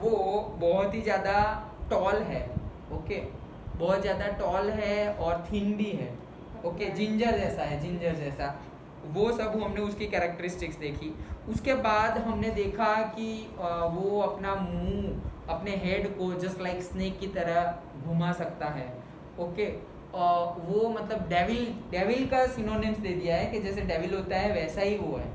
वो बहुत ही ज़्यादा टॉल है, ओके, बहुत ज़्यादा टॉल है और थिन भी है, ओके, जिंजर जैसा है, जिंजर जैसा। वो सब हमने उसकी कैरेक्टरिस्टिक्स देखी। उसके बाद हमने देखा कि वो अपना मुंह, अपने हेड को जस्ट लाइक स्नेक की तरह घुमा सकता है, ओके। वो मतलब डेविल का सिनोनिम्स दे दिया है कि जैसे डेविल होता है वैसा ही वो है,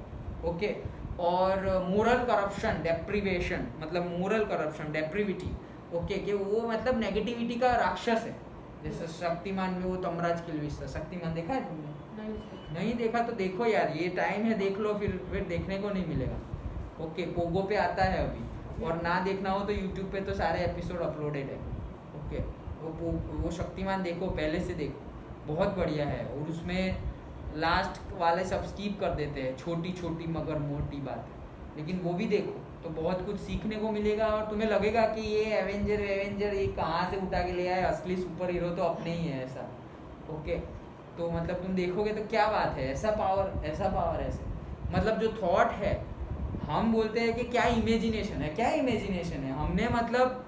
ओके। और मोरल करप्शन, डेप्रिवेशन, मतलब मोरल करप्शन, डेप्रिविटी, ओके, कि वो मतलब नेगेटिविटी का राक्षस है। जैसे शक्तिमान में वो तमराज किल्विश था। शक्तिमान देखा है तुमने? नहीं देखा तो देखो यार, ये टाइम है, देख लो, फिर देखने को नहीं मिलेगा, ओके। पोगो पे आता है अभी, और ना देखना हो तो यूट्यूब पे तो सारे एपिसोड अपलोडेड है, ओके। वो शक्तिमान देखो, पहले से देखो, बहुत बढ़िया है। और उसमें लास्ट वाले सब स्कीप कर देते हैं, छोटी छोटी मगर मोटी बात, लेकिन वो भी देखो तो बहुत कुछ सीखने को मिलेगा। और तुम्हें लगेगा कि ये एवेंजर ये कहाँ से उठा के ले आए, असली सुपर हीरो तो अपने ही है, ऐसा, ओके। तो मतलब तुम देखोगे तो क्या बात है, ऐसा पावर ऐसे, मतलब जो थॉट है, हम बोलते हैं कि क्या इमेजिनेशन है, हमने मतलब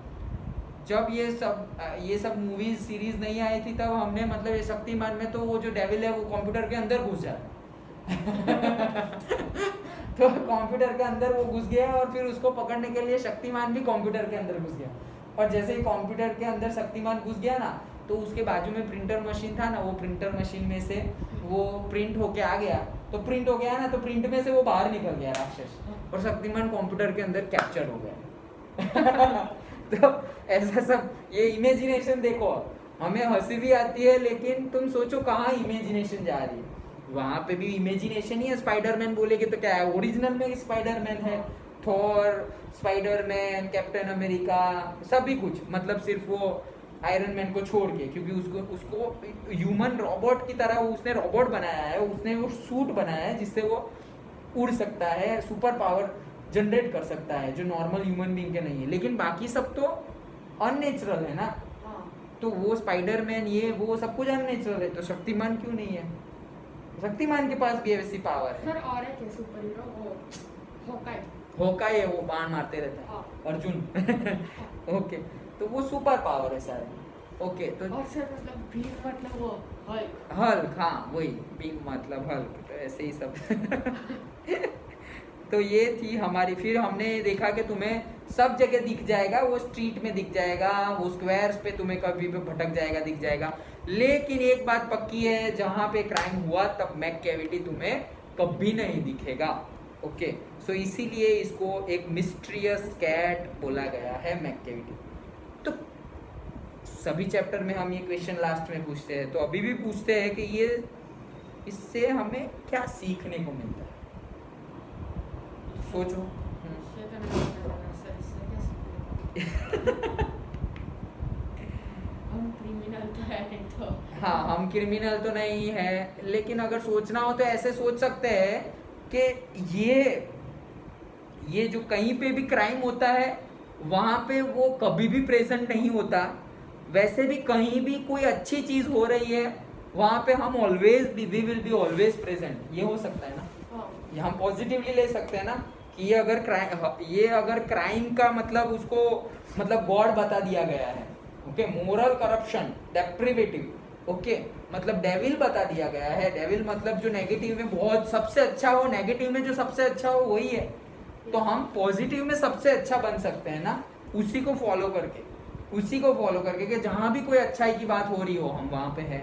जब ये सब मूवीज सीरीज नहीं आई थी तब हमने मतलब ये शक्तिमान में तो वो जो डेविल है वो कंप्यूटर के अंदर घुस जाता तो कंप्यूटर के अंदर वो घुस गया और फिर उसको पकड़ने के लिए शक्तिमान भी कंप्यूटर के अंदर घुस गया। और जैसे ही कंप्यूटर के अंदर शक्तिमान घुस गया ना, तो उसके बाजू में प्रिंटर मशीन था ना, वो प्रिंटर मशीन में से वो प्रिंट होके आ गया, तो प्रिंट हो गया ना, तो प्रिंट में से वो बाहर निकल गया राक्षस, और शक्तिमान कंप्यूटर के अंदर कैप्चर हो गया तो ऐसा सब, ये इमेजिनेशन देखो, हमें हंसी भी आती है, लेकिन तुम सोचो कहाँ इमेजिनेशन जा रही है। वहां पे भी इमेजिनेशन ही है। स्पाइडरमैन बोलेगे तो क्या है, ओरिजिनल में स्पाइडरमैन है, थॉर, स्पाइडरमैन, कैप्टन अमेरिका, सभी कुछ, मतलब सिर्फ वो आयरन मैन को छोड़ के, क्योंकि उसको ह्यूमन रोबोट की तरह उसने रोबोट बनाया है, उसने वो सूट बनाया है जिससे वो उड़ सकता है, सुपर पावर जनरेट कर सकता है, जो नॉर्मल ह्यूमन बीइंग के नहीं है। लेकिन बाकी सब तो अननेचुरल है ना, तो वो स्पाइडरमैन ये वो सब कुछ अननेचुरल है, तो शक्तिमान क्यों नहीं है? शक्तिमान के पास भी वैसी पावर है। सर और एक सुपर हीरो वो होकाई है, वो बाण मारते रहता है, अर्जुन ओके, तो वो सुपर पावर है सारे, ओके। तो और सर मतलब भीम मतलब वो हल्क, हाँ वही, बिग मतलब हल्क, तो ऐसे ही सब तो ये थी हमारी। फिर हमने देखा कि तुम्हें सब जगह दिख जाएगा, वो स्ट्रीट में दिख जाएगा, वो स्क्वायर्स पे तुम्हें कभी भी भटक जाएगा, दिख जाएगा। लेकिन एक बात पक्की है, जहां पे क्राइम हुआ तब मैककेविटी तुम्हें कभी नहीं दिखेगा, ओके। सो इसीलिए इसको एक मिस्ट्रियस कैट बोला गया है, मैककेविटी। तो सभी चैप्टर में हम ये क्वेश्चन लास्ट में पूछते हैं, तो अभी भी पूछते हैं कि ये इससे हमें क्या सीखने को मिलता है, सोचो। हम क्रिमिनल तो है नहीं तो। हाँ, हम क्रिमिनल तो नहीं है, लेकिन अगर सोचना हो तो ऐसे सोच सकते हैं कि ये जो कहीं पे भी क्राइम होता है वहां पे वो कभी भी प्रेजेंट नहीं होता, वैसे भी कहीं भी कोई अच्छी चीज हो रही है वहां पे हम we will be always present, ये हो सकता है ना, ये हम पॉजिटिवली ले सकते हैं ना, कि ये अगर क्राइम का मतलब उसको मतलब गॉड बता दिया गया है, ओके, मोरल करप्शन, डेप्रिवेटिव, ओके, मतलब डेविल बता दिया गया है। डेविल मतलब जो नेगेटिव में बहुत सबसे अच्छा हो, नेगेटिव में जो सबसे अच्छा हो वही है, तो हम पॉजिटिव में सबसे अच्छा बन सकते हैं ना, उसी को फॉलो करके कि जहां भी कोई अच्छाई की बात हो रही हो हम वहां पे है,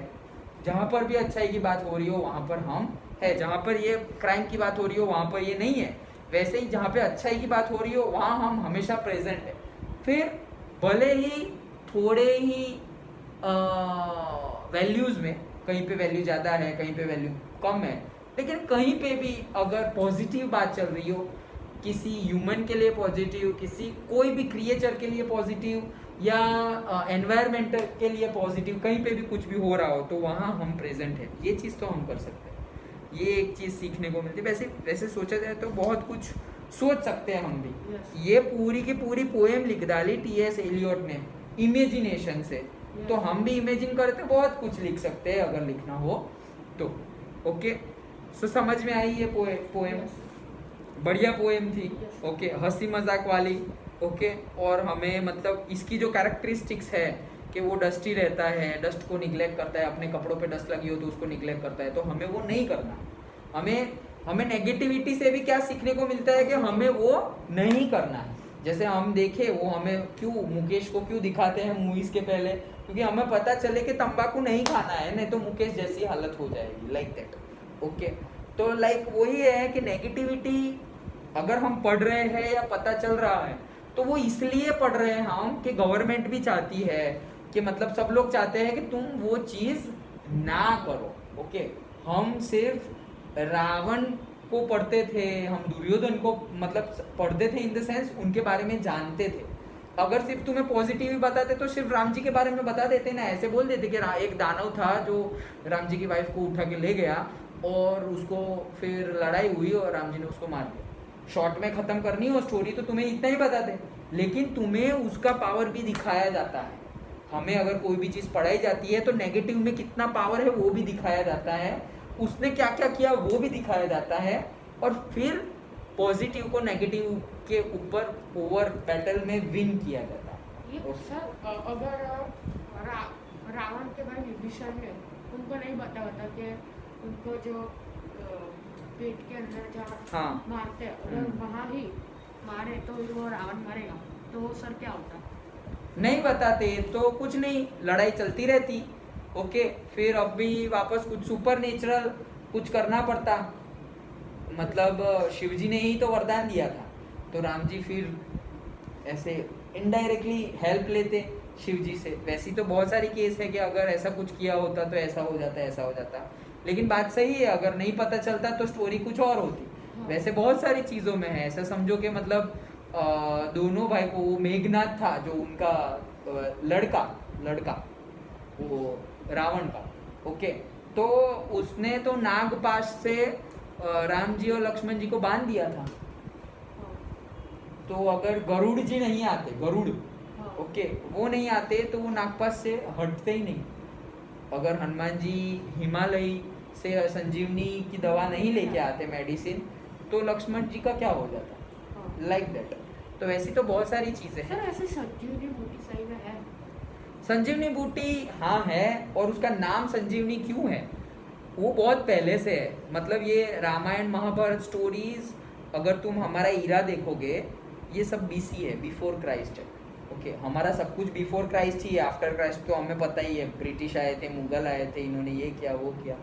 जहां पर भी अच्छाई की बात हो रही हो वहां पर हम है, जहां पर ये क्राइम की बात हो रही हो वहां पर ये नहीं है, वैसे ही जहां पे अच्छाई की बात हो रही हो वहां हम हमेशा प्रेजेंट है। फिर भले ही थोड़े ही वैल्यूज में कहीं पे वैल्यू ज्यादा है, कहीं पे वैल्यू कम है, लेकिन कहीं पे भी अगर पॉजिटिव बात चल रही हो, किसी ह्यूमन के लिए पॉजिटिव, किसी कोई भी क्रिएचर के लिए पॉजिटिव, या एनवायरमेंट के लिए पॉजिटिव, कहीं पे भी कुछ भी हो रहा हो तो वहाँ हम प्रेजेंट है, ये चीज़ तो हम कर सकते हैं। ये एक चीज़ सीखने को मिलती है। वैसे सोचा जाए तो बहुत कुछ सोच सकते हैं हम भी। ये पूरी की पूरी पोएम लिख डाली टी.एस. एलियट ने इमेजिनेशन से, तो हम भी इमेजिन करते बहुत कुछ लिख सकते हैं अगर लिखना हो तो, ओके। सो समझ में आई ये पोएम? बढ़िया पोएम थी, ओके, हंसी मजाक वाली, ओके। और हमें मतलब इसकी जो कैरेक्टरिस्टिक्स है कि वो डस्टी रहता है, डस्ट को निग्लेक्ट करता है, अपने कपड़ों पे डस्ट लगी हो तो उसको निग्लेक्ट करता है, तो हमें वो नहीं करना। हमें हमें नेगेटिविटी से भी क्या सीखने को मिलता है कि हमें वो नहीं करना है। जैसे हम देखे वो हमें क्यों मुकेश को क्यों दिखाते हैं मूवीज के पहले, क्योंकि हमें पता चले कि तंबाकू नहीं खाना है, नहीं तो मुकेश जैसी हालत हो जाएगी, लाइक दैट। ओके, तो लाइक वही है कि नेगेटिविटी अगर हम पढ़ रहे हैं या पता चल रहा है तो वो इसलिए पढ़ रहे हैं हम कि गवर्नमेंट भी चाहती है कि मतलब सब लोग चाहते हैं कि तुम वो चीज ना करो। ओके, हम सिर्फ रावण को पढ़ते थे, हम दुर्योधन को मतलब पढ़ते थे इन द सेंस उनके बारे में जानते थे। अगर सिर्फ तुम्हें पॉजिटिव ही बताते तो सिर्फ राम जी के बारे में बता देते ना, ऐसे बोल देते कि एक दानव था जो राम जी की वाइफ को उठा के ले गया और उसको फिर लड़ाई हुई और राम जी ने उसको मार दिया। शॉर्ट में खत्म करनी हो स्टोरी तो तुम्हें इतना ही बता दे, लेकिन तुम्हें उसका पावर भी दिखाया जाता है। हमें अगर कोई भी चीज पढ़ाई जाती है तो नेगेटिव में कितना पावर है वो भी दिखाया जाता है, उसने क्या क्या किया वो भी दिखाया जाता है, और फिर पॉजिटिव को नेगेटिव के ऊपर ओवर बैटल में विन किया जाता है। ये सर अगर रावण के भाई विभीषण ने उनको नहीं बताया कि उनको जो पेट के अंदर जहाँ मारते हैं अगर वहाँ ही मारे तो वो रावण मरेगा, तो वो सर क्या होता? नहीं बताते तो कुछ नहीं, लड़ाई चलती रहती। ओके, फिर अब भी वापस कुछ सुपर नेचुरल कुछ करना पड़ता, मतलब शिवजी ने ही तो वरदान दिया था, तो राम जी फिर ऐसे इनडायरेक्टली हेल्प लेते शिवजी से। वैसी तो बहुत सारी केस है कि अगर ऐसा कुछ किया होता तो ऐसा हो जाता, ऐसा हो जाता, लेकिन बात सही है, अगर नहीं पता चलता तो स्टोरी कुछ और होती। वैसे बहुत सारी चीज़ों में है ऐसा, समझो कि मतलब दोनों भाई को, वो मेघनाथ था जो उनका लड़का वो रावण का, ओके, तो उसने तो नागपाश से राम जी और लक्ष्मण जी को बांध दिया था। तो अगर गरुड़ जी नहीं आते, गरुड़, ओके, वो नहीं आते तो वो नागपाश से हटते ही नहीं। अगर हनुमान जी हिमालय से संजीवनी की दवा नहीं लेके आते, मेडिसिन, तो लक्ष्मण जी का क्या हो जाता, लाइक दैट। तो वैसी तो बहुत सारी चीजें हैं। सर ऐसे संजीवनी बूटी सही में है? संजीवनी बूटी हाँ है, और उसका नाम संजीवनी क्यों है वो बहुत पहले से है। मतलब ये रामायण महाभारत स्टोरीज अगर तुम हमारा ईरा देखोगे, ये सब बीसी है, बिफोर क्राइस्ट है। ओके, हमारा सब कुछ बिफोर क्राइस्ट ही है, आफ्टर क्राइस्ट तो हमें पता ही है, ब्रिटिश आए थे, मुगल आए थे, इन्होंने ये किया वो किया,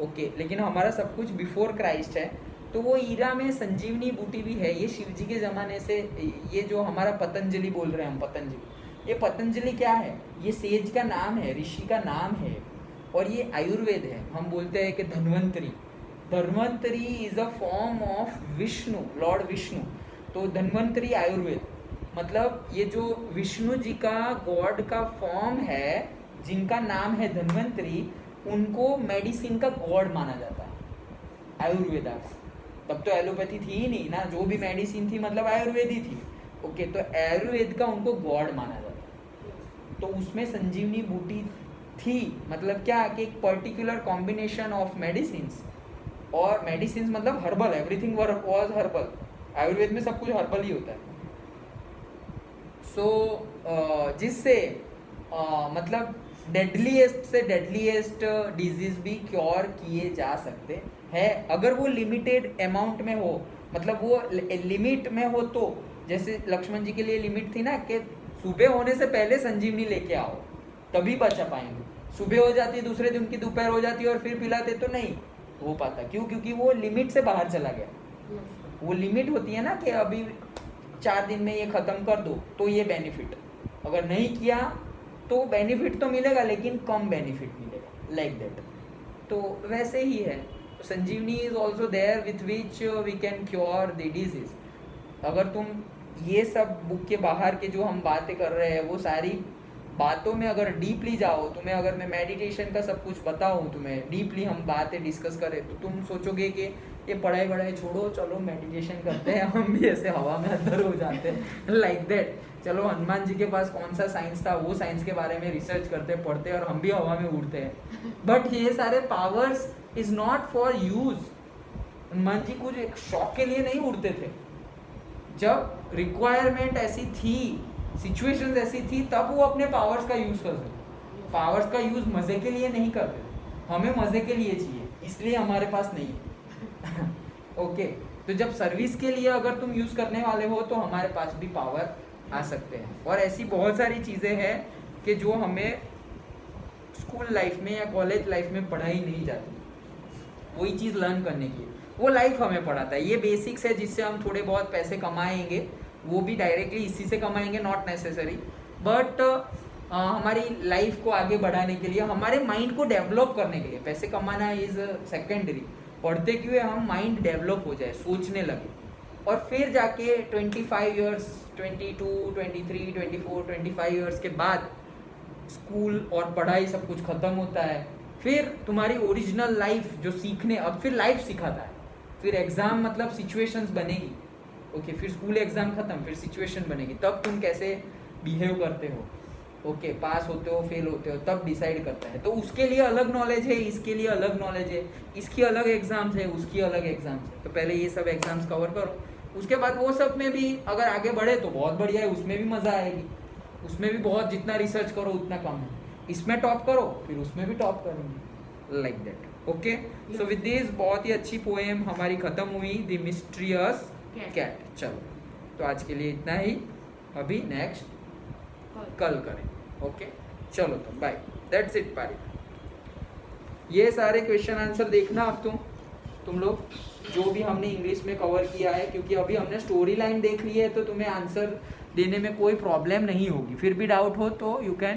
ओके, लेकिन हमारा सब कुछ बिफोर क्राइस्ट है। तो वो ईरा में संजीवनी बूटी भी है, ये शिवजी के ज़माने से। ये जो हमारा पतंजलि बोल रहे हैं हम, पतंजलि, ये पतंजलि क्या है, ये सेज का नाम है, ऋषि का नाम है, और ये आयुर्वेद है। हम बोलते हैं कि Dhanvantari, Dhanvantari is a form of Vishnu, Lord Vishnu. तो धन्वंतरी आयुर्वेद, मतलब ये जो विष्णु जी का गॉड का फॉर्म है, जिनका नाम है धन्वंतरी, उनको मेडिसिन का गॉड माना जाता है आयुर्वेदा का। तब तो एलोपैथी थी ही नहीं ना, जो भी मेडिसिन थी मतलब आयुर्वेद ही थी। ओके, तो आयुर्वेद का उनको गॉड माना जाता है। तो उसमें संजीवनी बूटी थी, मतलब क्या कि एक पर्टिकुलर कॉम्बिनेशन ऑफ मेडिसिन्स, और मेडिसिन्स मतलब herbal, everything was herbal. Ayurveda में सब कुछ हर्बल ही होता है। सो जिससे मतलब डेडलीएस्ट से डेडलीएस्ट डिजीज भी क्योर किए जा सकते हैं, अगर वो लिमिटेड अमाउंट में हो, मतलब वो लिमिट में हो। तो जैसे लक्ष्मण जी के लिए लिमिट थी ना कि सुबह होने से पहले संजीवनी लेके आओ, तभी बचा पाएंगे। सुबह हो जाती, दूसरे दिन की दोपहर हो जाती और फिर पिलाते तो नहीं हो पाता। क्यों? क्योंकि वो लिमिट से बाहर चला गया। वो लिमिट होती है ना कि अभी 4 दिन में ये खत्म कर दो तो ये बेनिफिट, अगर नहीं किया तो बेनिफिट तो मिलेगा लेकिन कम बेनिफिट मिलेगा, लाइक दैट। तो वैसे ही है, Sanjeevani is also there with which we can cure the disease. अगर तुम ये सब बुक के बाहर के जो हम बातें कर रहे हैं वो सारी बातों में अगर डीपली जाओ, तुम्हें अगर मैं मेडिटेशन का सब कुछ बताऊं, तुम्हें डीपली हम बातें डिस्कस करें, तो तुम सोचोगे कि ये पढ़ाई वढ़ाई छोड़ो, चलो मेडिटेशन करते हैं, हम भी ऐसे हवा में अंदर हो जाते हैं, लाइक दैट। चलो हनुमान जी के पास कौन सा साइंस था, वो साइंस के बारे में रिसर्च करते पढ़ते और हम भी हवा में उड़ते हैं। बट ये सारे powers is not for use. Hanuman ji कुछ एक शौक के लिए नहीं उड़ते थे, जब रिक्वायरमेंट ऐसी थी, सिचुएशंस ऐसी थी, तब वो अपने पावर्स का यूज कर सकते। पावर्स का यूज मजे के लिए नहीं करते, हमें मजे के लिए चाहिए, इसलिए हमारे पास नहीं है। ओके, तो जब सर्विस के लिए अगर तुम यूज करने वाले हो तो हमारे पास भी पावर आ सकते हैं। और ऐसी बहुत सारी चीजें हैं कि जो हमें स्कूल लाइफ में या कॉलेज लाइफ में पढ़ाई नहीं जाती, वही चीज़ लर्न करने की वो लाइफ हमें पढ़ाता है। ये बेसिक्स है जिससे हम थोड़े बहुत पैसे कमाएंगे, वो भी डायरेक्टली इसी से कमाएंगे, नॉट नेसेसरी, बट हमारी लाइफ को आगे बढ़ाने के लिए, हमारे माइंड को डेवलप करने के लिए। पैसे कमाना इज सेकेंडरी, पढ़ते क्यों है, हम माइंड डेवलप हो जाए, सोचने लगे, और फिर जाके 25 ईयर्स, 22, 23, 24, 25 ईयर्स के बाद स्कूल और पढ़ाई सब कुछ खत्म होता है। फिर तुम्हारी ओरिजिनल लाइफ जो सीखने, अब फिर लाइफ सिखाता है, फिर एग्जाम मतलब सिचुएशंस बनेगी। ओके, फिर स्कूल एग्जाम खत्म, फिर सिचुएशन बनेगी, तब तुम कैसे बिहेव करते हो। ओके, पास होते हो फेल होते हो, तब डिसाइड करता है। तो उसके लिए अलग नॉलेज है, इसके लिए अलग नॉलेज है, इसकी अलग एग्जाम्स है, उसकी अलग एग्जाम्स है। तो पहले ये सब एग्जाम्स कवर करो, उसके बाद वो सब में भी अगर आगे बढ़े तो बहुत बढ़िया है, उसमें भी मजा आएगी, उसमें भी बहुत, जितना रिसर्च करो उतना कम है। इसमें टॉप करो, फिर उसमें भी टॉप करेंगे, like that. Okay, so with this बहुत ही अच्छी पोएम हमारी खत्म हुई, द मिस्ट्रियस कैट। चलो, तो आज के लिए इतना ही, अभी नेक्स्ट कल करें। ओके, चलो तो बाय, दैट्स इट पारी। ये सारे क्वेश्चन आंसर देखना अब तुम लोग, जो भी हमने इंग्लिश में कवर किया है, क्योंकि अभी हमने स्टोरी लाइन देख ली है, तो तुम्हें आंसर देने में कोई प्रॉब्लम नहीं होगी। फिर भी डाउट हो तो यू कैन